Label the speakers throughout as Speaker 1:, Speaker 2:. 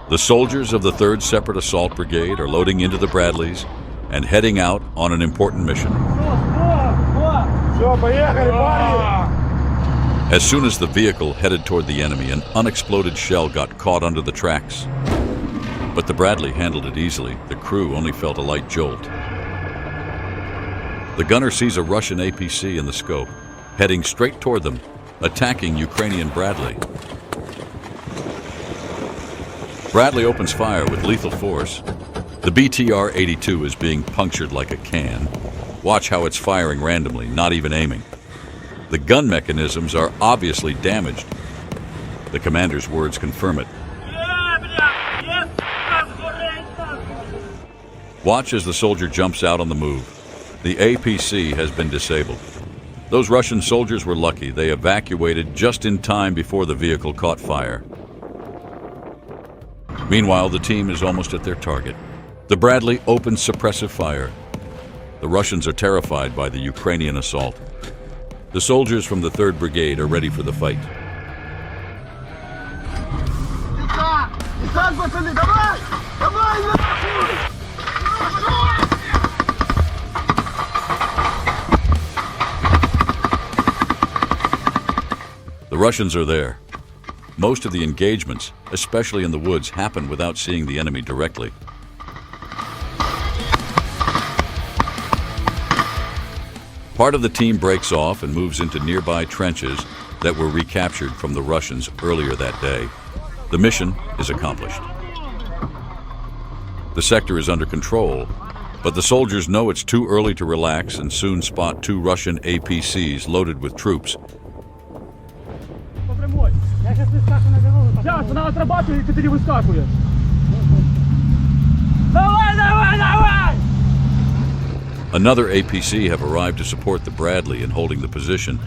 Speaker 1: The soldiers of the 3rd Separate Assault Brigade are loading into the Bradleys and heading out on an important mission. As soon as the vehicle headed toward the enemy, an unexploded shell got caught under the tracks. But the Bradley handled it easily. The crew only felt a light jolt. The gunner sees a Russian APC in the scope, heading straight toward them, attacking Ukrainian Bradley. Bradley opens fire with lethal force. The BTR-82 is being punctured like a can. Watch how it's firing randomly, not even aiming. The gun mechanisms are obviously damaged. The commander's words confirm it. Watch as the soldier jumps out on the move. The APC has been disabled. Those Russian soldiers were lucky. They evacuated just in time before the vehicle caught fire. Meanwhile, the team is almost at their target. The Bradley opens suppressive fire. The Russians are terrified by the Ukrainian assault. The soldiers from the 3rd Brigade are ready for the fight. The Russians are there. Most of the engagements, especially in the woods, happen without seeing the enemy directly. Part of the team breaks off and moves into nearby trenches that were recaptured from the Russians earlier that day. The mission is accomplished. The sector is under control, but the soldiers know it's too early to relax and soon spot 2 Russian APCs loaded with troops. Another APC have arrived to support the Bradley in holding the position.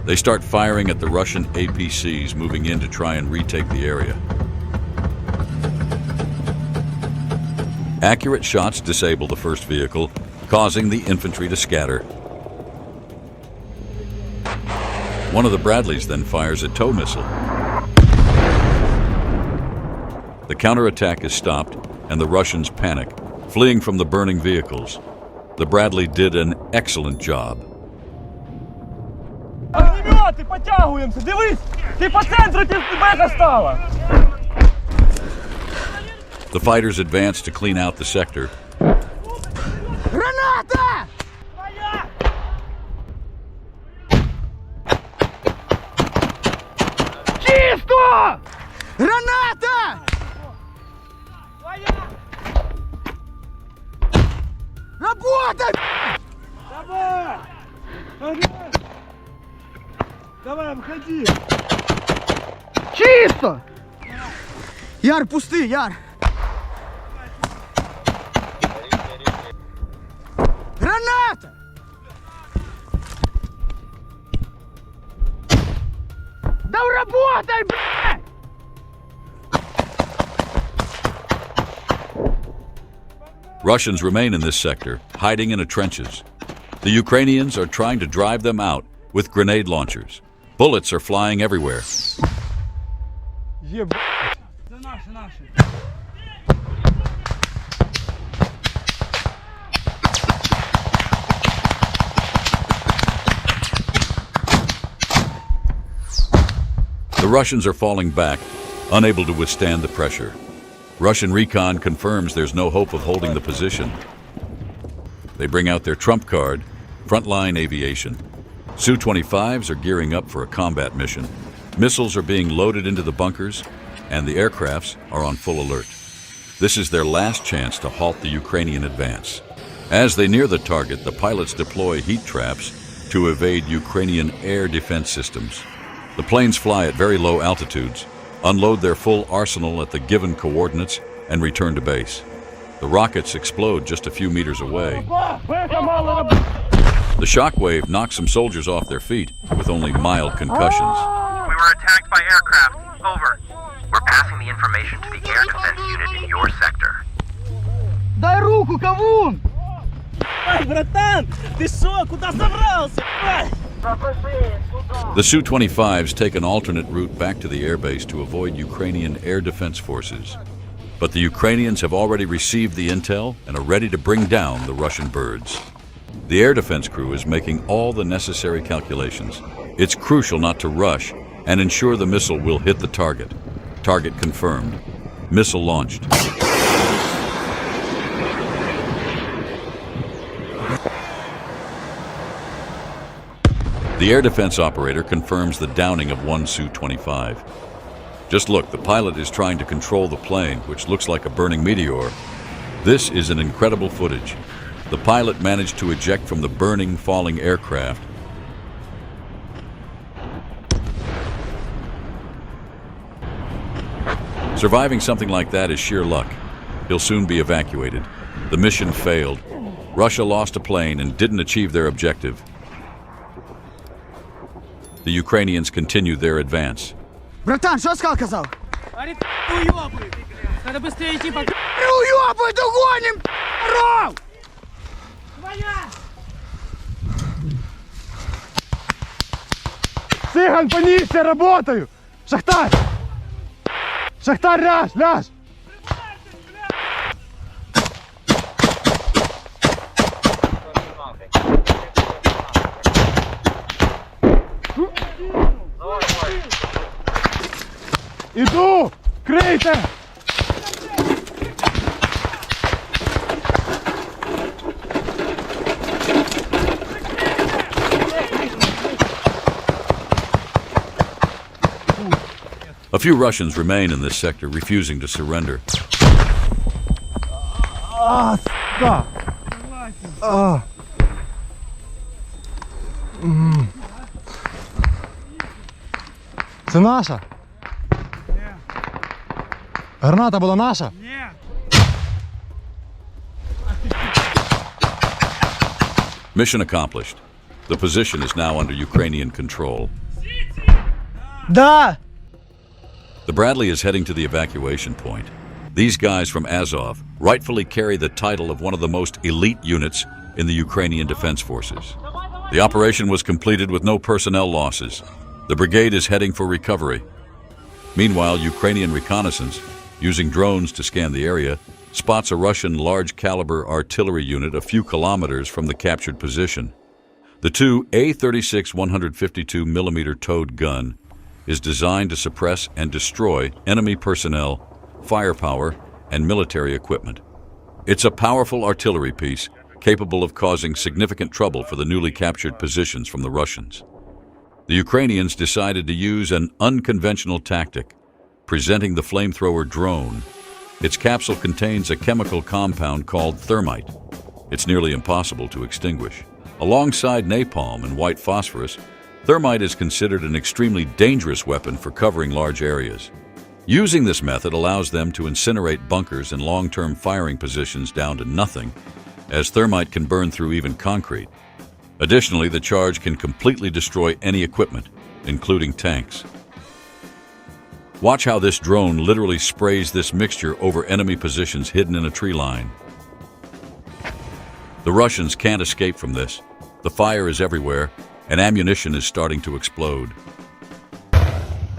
Speaker 1: They start firing at the Russian APCs moving in to try and retake the area. Accurate shots disable the first vehicle, causing the infantry to scatter. One of the Bradleys then fires a tow missile. The counterattack is stopped and the Russians panic, fleeing from the burning vehicles. The Bradley did an excellent job. The fighters advance to clean out the sector.
Speaker 2: Granata! Чисто! Граната! Работай!
Speaker 3: Давай, обходи!
Speaker 2: Чисто! Яр, пусти, Яр! Граната! Да работай, блядь!
Speaker 1: Russians remain in this sector, hiding in the trenches. The Ukrainians are trying to drive them out with grenade launchers. Bullets are flying everywhere. The Russians are falling back, unable to withstand the pressure. Russian recon confirms there's no hope of holding the position. They bring out their trump card, Frontline Aviation. Su-25s are gearing up for a combat mission. Missiles are being loaded into the bunkers, and the aircrafts are on full alert. This is their last chance to halt the Ukrainian advance. As they near the target, the pilots deploy heat traps to evade Ukrainian air defense systems. The planes fly at very low altitudes, unload their full arsenal at the given coordinates, and return to base. The rockets explode just a few meters away. The shockwave knocks some soldiers off their feet with only mild concussions.
Speaker 4: We were attacked by aircraft. Over. We're passing the information to the air defense unit in your sector.
Speaker 2: Дай руку, кавун!
Speaker 3: Ай, братан, ты шо, куда собрался? Ай!
Speaker 1: The Su-25s take an alternate route back to the airbase to avoid Ukrainian air defense forces. But the Ukrainians have already received the intel and are ready to bring down the Russian birds. The air defense crew is making all the necessary calculations. It's crucial not to rush and ensure the missile will hit the target. Target confirmed. Missile launched. The air defense operator confirms the downing of one Su-25. Just look, the pilot is trying to control the plane, which looks like a burning meteor. This is an incredible footage. The pilot managed to eject from the burning, falling aircraft. Surviving something like that is sheer luck. He'll soon be evacuated. The mission failed. Russia lost a plane and didn't achieve their objective. The Ukrainians continue their advance.
Speaker 2: Братан, що Скал казав?
Speaker 3: Говорит, уёбывай. Надо быстрее идти, пока...
Speaker 2: Уйобуй, догоним, ров!
Speaker 3: Твоя!
Speaker 5: Цыган, понизься, работаю! Шахтарь! Шахтарь, ляж, ляж! Иду! Крейте!
Speaker 1: A few Russians remain in this sector, refusing to surrender.
Speaker 5: Сука! Це наша? Граната була наша?
Speaker 3: Нет!
Speaker 1: Mission accomplished. The position is now under Ukrainian control.
Speaker 2: Да!
Speaker 1: The Bradley is heading to the evacuation point. These guys from Azov rightfully carry the title of one of the most elite units in the Ukrainian Defense Forces. The operation was completed with no personnel losses. The brigade is heading for recovery. Meanwhile, Ukrainian reconnaissance, using drones to scan the area, spots a Russian large-caliber artillery unit a few kilometers from the captured position. The two A-36 152mm towed gun is designed to suppress and destroy enemy personnel, firepower, and military equipment. It's a powerful artillery piece capable of causing significant trouble for the newly captured positions from the Russians. The Ukrainians decided to use an unconventional tactic, presenting the flamethrower drone. Its capsule contains a chemical compound called thermite. It's nearly impossible to extinguish. Alongside napalm and white phosphorus, thermite is considered an extremely dangerous weapon for covering large areas. Using this method allows them to incinerate bunkers and long-term firing positions down to nothing, as thermite can burn through even concrete. Additionally, the charge can completely destroy any equipment, including tanks. Watch how this drone literally sprays this mixture over enemy positions hidden in a tree line. The Russians can't escape from this. The fire is everywhere, and ammunition is starting to explode.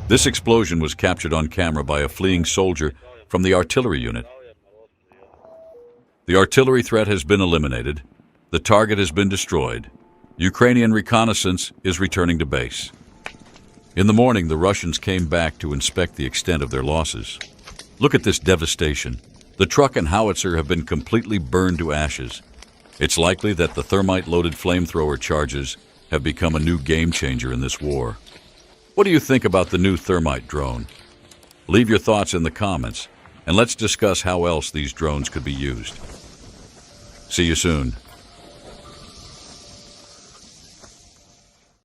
Speaker 1: This explosion was captured on camera by a fleeing soldier from the artillery unit. The artillery threat has been eliminated. The target has been destroyed. Ukrainian reconnaissance is returning to base. In the morning, the Russians came back to inspect the extent of their losses. Look at this devastation. The truck and howitzer have been completely burned to ashes. It's likely that the thermite-loaded flamethrower charges have become a new game-changer in this war. What do you think about the new thermite drone? Leave your thoughts in the comments, and let's discuss how else these drones could be used. See you soon.